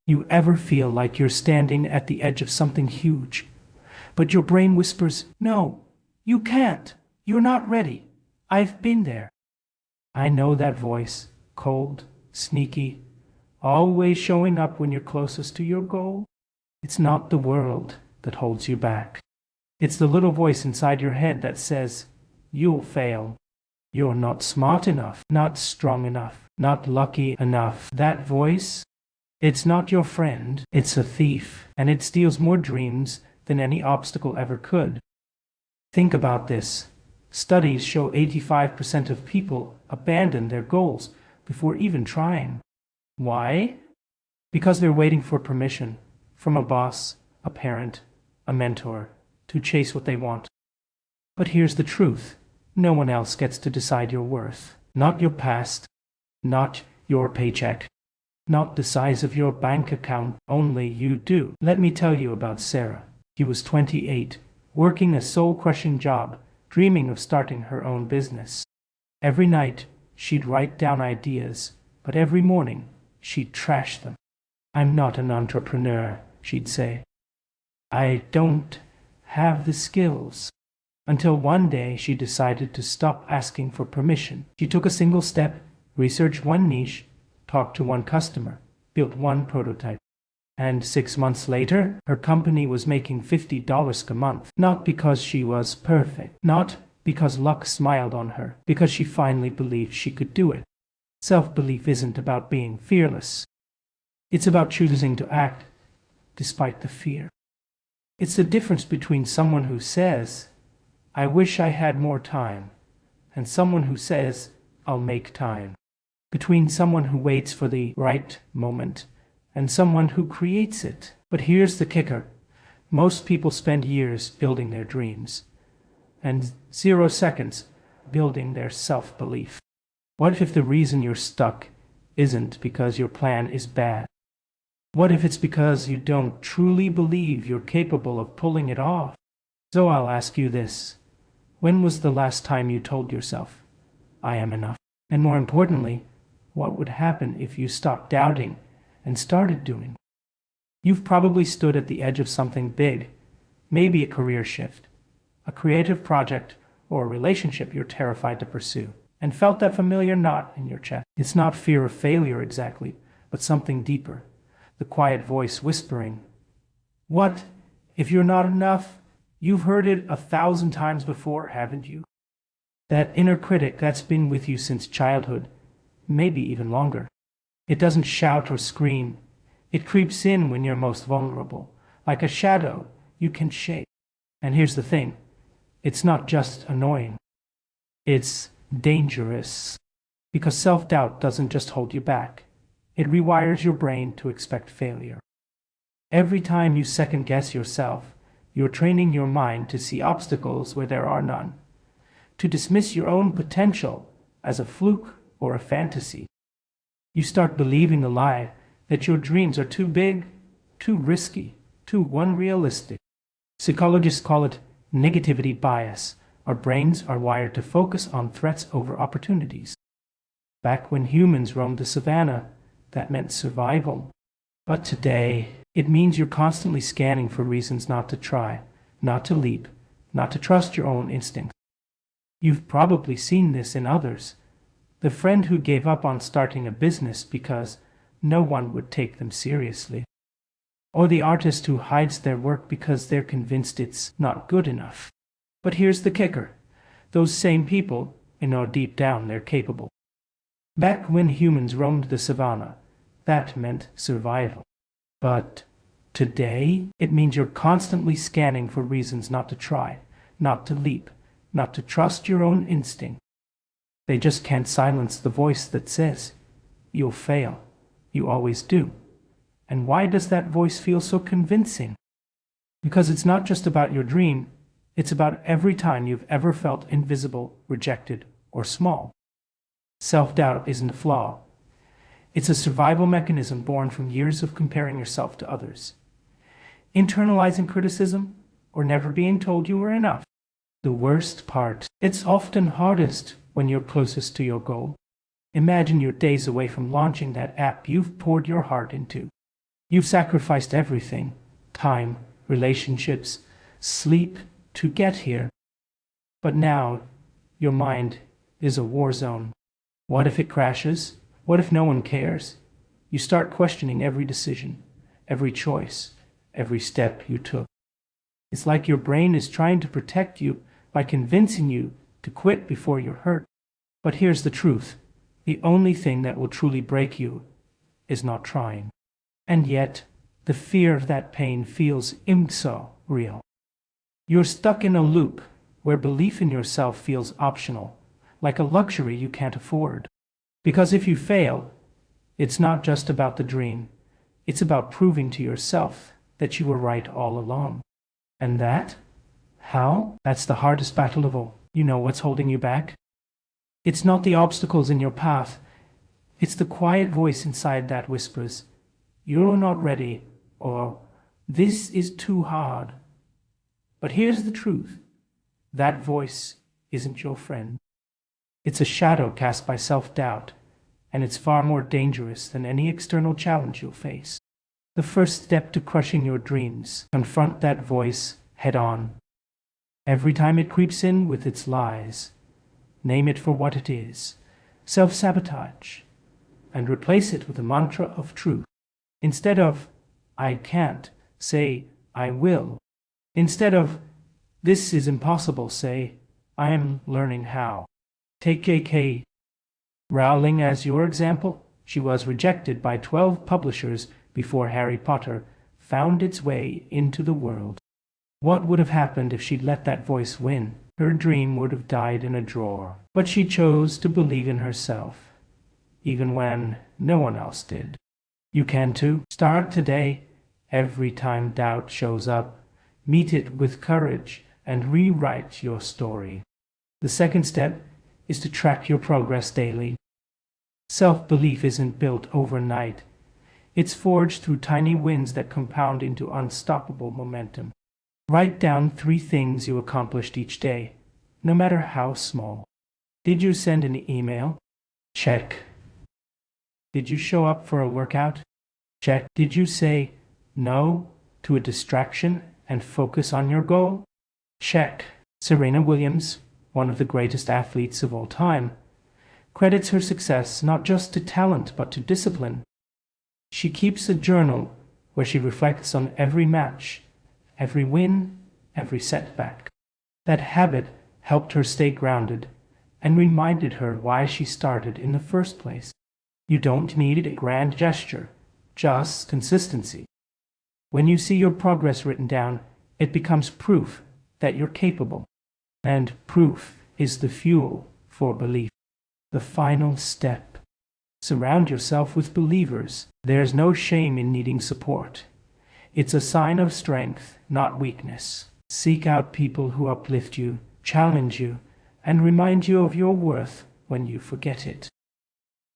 You ever feel like you're standing at the edge of something huge, but your brain whispers, "No, you can't. You're not ready." I've been there. I know that voice, cold, sneaky, always showing up when you're closest to your goal. It's not the world that holds you back. It's the little voice inside your head that says, "You'll fail. You're not smart enough, not strong enough, not lucky enough." That voice, it's not your friend, it's a thief, and it steals more dreams than any obstacle ever could. Think about this. Studies show 85% of people abandon their goals before even trying. Why? Because they're waiting for permission from a boss, a parent, a mentor, to chase what they want. But here's the truth. No one else gets to decide your worth. Not your past, not your paycheck, not the size of your bank account. Only you do. Let me tell you about Sarah. She was 28, working a soul-crushing job, dreaming of starting her own business. Every night, she'd write down ideas, but every morning, she'd trash them. "I'm not an entrepreneur," she'd say. "I don't have the skills." Until one day, she decided to stop asking for permission. She took a single step, researched one niche, talked to one customer, built one prototype. And 6 months later, her company was making $50 a month. Not because she was perfect, not because luck smiled on her, because she finally believed she could do it. Self-belief isn't about being fearless. It's about choosing to act despite the fear. It's the difference between someone who says, "I wish I had more time," and someone who says, "I'll make time." Between someone who waits for the right moment and someone who creates it. But here's the kicker. Most people spend years building their dreams and 0 seconds building their self-belief. What if the reason you're stuck isn't because your plan is bad? What if it's because you don't truly believe you're capable of pulling it off? So I'll ask you this. When was the last time you told yourself, "I am enough"? And more importantly, what would happen if you stopped doubting and started doing? You've probably stood at the edge of something big, maybe a career shift, a creative project, or a relationship you're terrified to pursue, and felt that familiar knot in your chest. It's not fear of failure exactly, but something deeper. The quiet voice whispering, "What if you're not enough? You've heard it 1,000 times before, haven't you?" That inner critic that's been with you since childhood, maybe even longer. It doesn't shout or scream. It creeps in when you're most vulnerable, like a shadow you can shake. And here's the thing. It's not just annoying. It's dangerous. Because self-doubt doesn't just hold you back. It rewires your brain to expect failure. Every time you second-guess yourself, you're training your mind to see obstacles where there are none, to dismiss your own potential as a fluke or a fantasy. You start believing the lie that your dreams are too big, too risky, too unrealistic. Psychologists call it negativity bias. Our brains are wired to focus on threats over opportunities. Back when humans roamed the savanna, that meant survival. But today, it means you're constantly scanning for reasons not to try, not to leap, not to trust your own instincts. You've probably seen this in others. The friend who gave up on starting a business because no one would take them seriously. Or the artist who hides their work because they're convinced it's not good enough. But here's the kicker. Those same people, deep down, they're capable. Back when humans roamed the savanna, that meant survival. But today, it means you're constantly scanning for reasons not to try, not to leap, not to trust your own instinct. They just can't silence the voice that says, "You'll fail. You always do." And why does that voice feel so convincing? Because it's not just about your dream, it's about every time you've ever felt invisible, rejected, or small. Self-doubt isn't a flaw. It's a survival mechanism born from years of comparing yourself to others, internalizing criticism, or never being told you were enough. The worst part, it's often hardest when you're closest to your goal. Imagine you're days away from launching that app you've poured your heart into. You've sacrificed everything, time, relationships, sleep, to get here. But now, your mind is a war zone. What if it crashes? What if no one cares? You start questioning every decision, every choice, every step you took. It's like your brain is trying to protect you by convincing you to quit before you're hurt. But here's the truth. The only thing that will truly break you is not trying. And yet, the fear of that pain feels so real. You're stuck in a loop where belief in yourself feels optional, like a luxury you can't afford. Because if you fail, it's not just about the dream. It's about proving to yourself that you were right all along. And that? How? That's the hardest battle of all. You know what's holding you back? It's not the obstacles in your path. It's the quiet voice inside that whispers, "You're not ready," or "This is too hard." But here's the truth. That voice isn't your friend. It's a shadow cast by self-doubt, and it's far more dangerous than any external challenge you'll face. The first step to crushing your dreams, confront that voice head on. Every time it creeps in with its lies, name it for what it is, self-sabotage, and replace it with a mantra of truth. Instead of, "I can't," say, "I will." Instead of, "This is impossible," say, "I am learning how." Take J.K. Rowling as your example. She was rejected by 12 publishers before Harry Potter found its way into the world. What would have happened if she'd let that voice win? Her dream would have died in a drawer. But she chose to believe in herself, even when no one else did. You can too. Start today. Every time doubt shows up, meet it with courage and rewrite your story. The second step is to track your progress daily. Self-belief isn't built overnight. It's forged through tiny wins that compound into unstoppable momentum. Write down 3 things you accomplished each day, no matter how small. Did you send an email? Check. Did you show up for a workout? Check. Did you say no to a distraction and focus on your goal? Check. Serena Williams, one of the greatest athletes of all time, credits her success not just to talent but to discipline. She keeps a journal where she reflects on every match, every win, every setback. That habit helped her stay grounded and reminded her why she started in the first place. You don't need a grand gesture, just consistency. When you see your progress written down, it becomes proof that you're capable. And proof is the fuel for belief. The final step. Surround yourself with believers. There's no shame in needing support. It's a sign of strength, not weakness. Seek out people who uplift you, challenge you, and remind you of your worth when you forget it.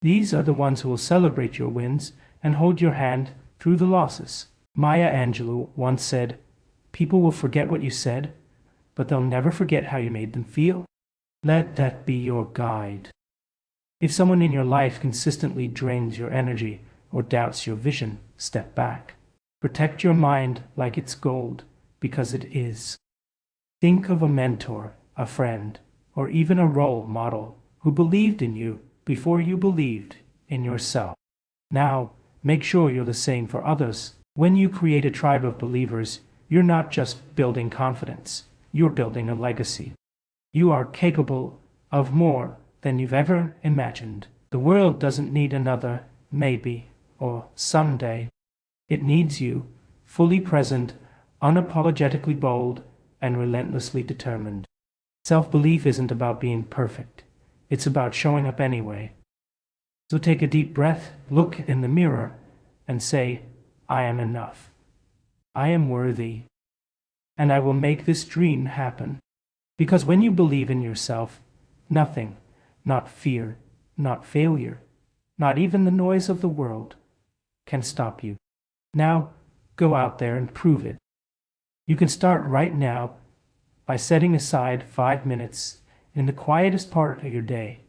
These are the ones who will celebrate your wins and hold your hand through the losses. Maya Angelou once said, "People will forget what you said, but they'll never forget how you made them feel." Let that be your guide. If someone in your life consistently drains your energy or doubts your vision, step back. Protect your mind like it's gold, because it is. Think of a mentor, a friend, or even a role model who believed in you before you believed in yourself. Now, make sure you're the same for others. When you create a tribe of believers, you're not just building confidence, you're building a legacy. You are capable of more than you've ever imagined. The world doesn't need another maybe or someday. It needs you, fully present, unapologetically bold, and relentlessly determined. Self-belief isn't about being perfect. It's about showing up anyway. So take a deep breath, look in the mirror, and say, "I am enough. I am worthy. And I will make this dream happen." Because when you believe in yourself, nothing, not fear, not failure, not even the noise of the world, can stop you. Now, go out there and prove it. You can start right now by setting aside 5 minutes in the quietest part of your day.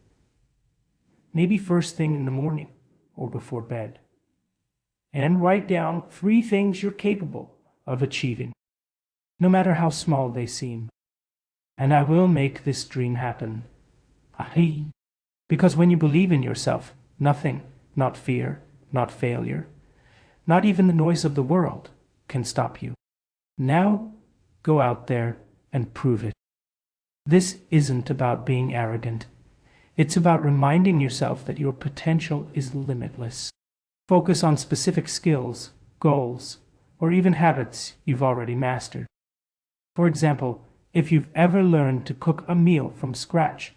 maybe first thing in the morning or before bed. And write down 3 things you're capable of achieving, no matter how small they seem. And I will make this dream happen. Aye. Because when you believe in yourself, nothing, not fear, not failure, not even the noise of the world, can stop you. Now, go out there and prove it. This isn't about being arrogant. It's about reminding yourself that your potential is limitless. Focus on specific skills, goals, or even habits you've already mastered. For example, if you've ever learned to cook a meal from scratch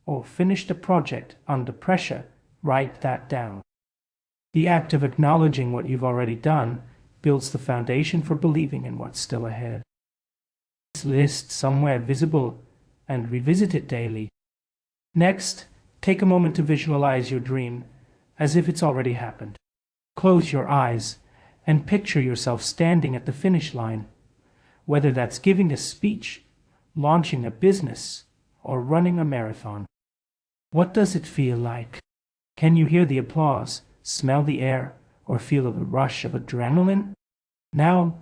or finished a project under pressure, write that down. The act of acknowledging what you've already done builds the foundation for believing in what's still ahead. This list somewhere visible and revisit it daily. Next, take a moment to visualize your dream as if it's already happened. Close your eyes and picture yourself standing at the finish line, whether that's giving a speech, launching a business, or running a marathon. What does it feel like? Can you hear the applause, smell the air, or feel the rush of adrenaline? Now,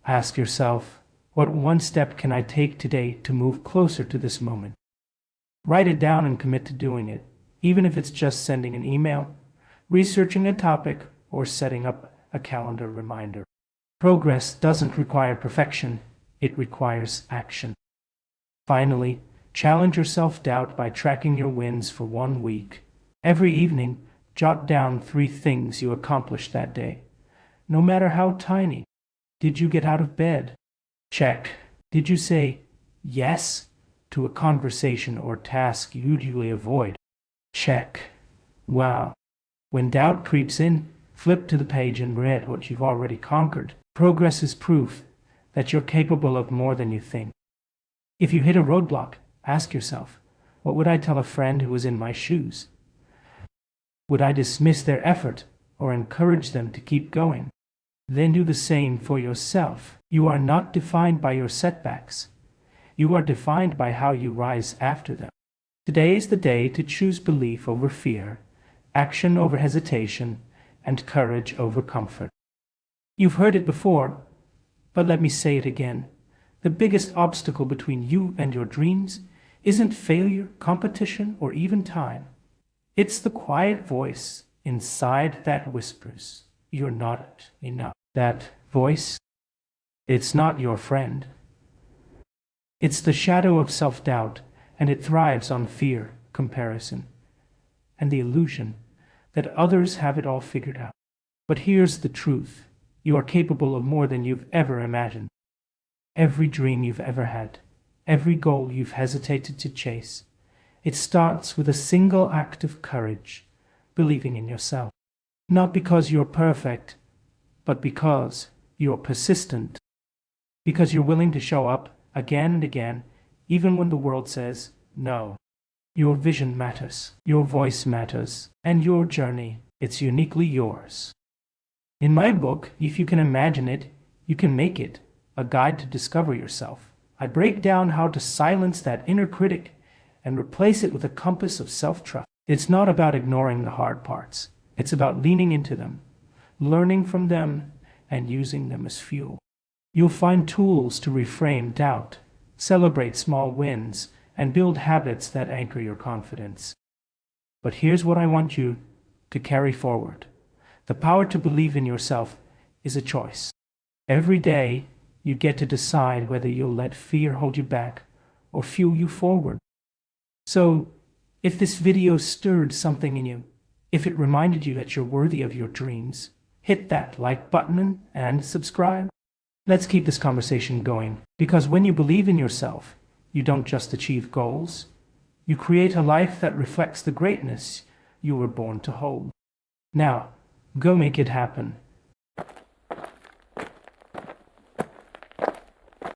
ask yourself, what one step can I take today to move closer to this moment? Write it down and commit to doing it, even if it's just sending an email, researching a topic, or setting up a calendar reminder. Progress doesn't require perfection, it requires action. Finally, challenge your self-doubt by tracking your wins for 1 week. Every evening, jot down 3 things you accomplished that day, no matter how tiny. Did you get out of bed? Check. Did you say yes to a conversation or task you usually avoid? Check. Wow. When doubt creeps in, flip to the page and read what you've already conquered. Progress is proof that you're capable of more than you think. If you hit a roadblock, ask yourself, what would I tell a friend who was in my shoes? Would I dismiss their effort or encourage them to keep going? Then do the same for yourself. You are not defined by your setbacks. You are defined by how you rise after them. Today is the day to choose belief over fear, action over hesitation, and courage over comfort. You've heard it before, but let me say it again. The biggest obstacle between you and your dreams isn't failure, competition, or even time. It's the quiet voice inside that whispers, "You're not enough." That voice, it's not your friend. It's the shadow of self-doubt, and it thrives on fear, comparison, and the illusion that others have it all figured out. But here's the truth. You are capable of more than you've ever imagined. Every dream you've ever had, every goal you've hesitated to chase, it starts with a single act of courage, believing in yourself. Not because you're perfect, but because you're persistent. Because you're willing to show up again and again, even when the world says no. Your vision matters, your voice matters, and your journey, it's uniquely yours. In my book, If You Can Imagine It, You Can Make It, a guide to discover yourself, I break down how to silence that inner critic and replace it with a compass of self-trust. It's not about ignoring the hard parts. It's about leaning into them, learning from them, and using them as fuel. You'll find tools to reframe doubt, celebrate small wins, and build habits that anchor your confidence. But here's what I want you to carry forward. The power to believe in yourself is a choice. Every day, you get to decide whether you'll let fear hold you back or fuel you forward. So, if this video stirred something in you, if it reminded you that you're worthy of your dreams, hit that like button and subscribe. Let's keep this conversation going, because when you believe in yourself, you don't just achieve goals, you create a life that reflects the greatness you were born to hold. Now, go make it happen.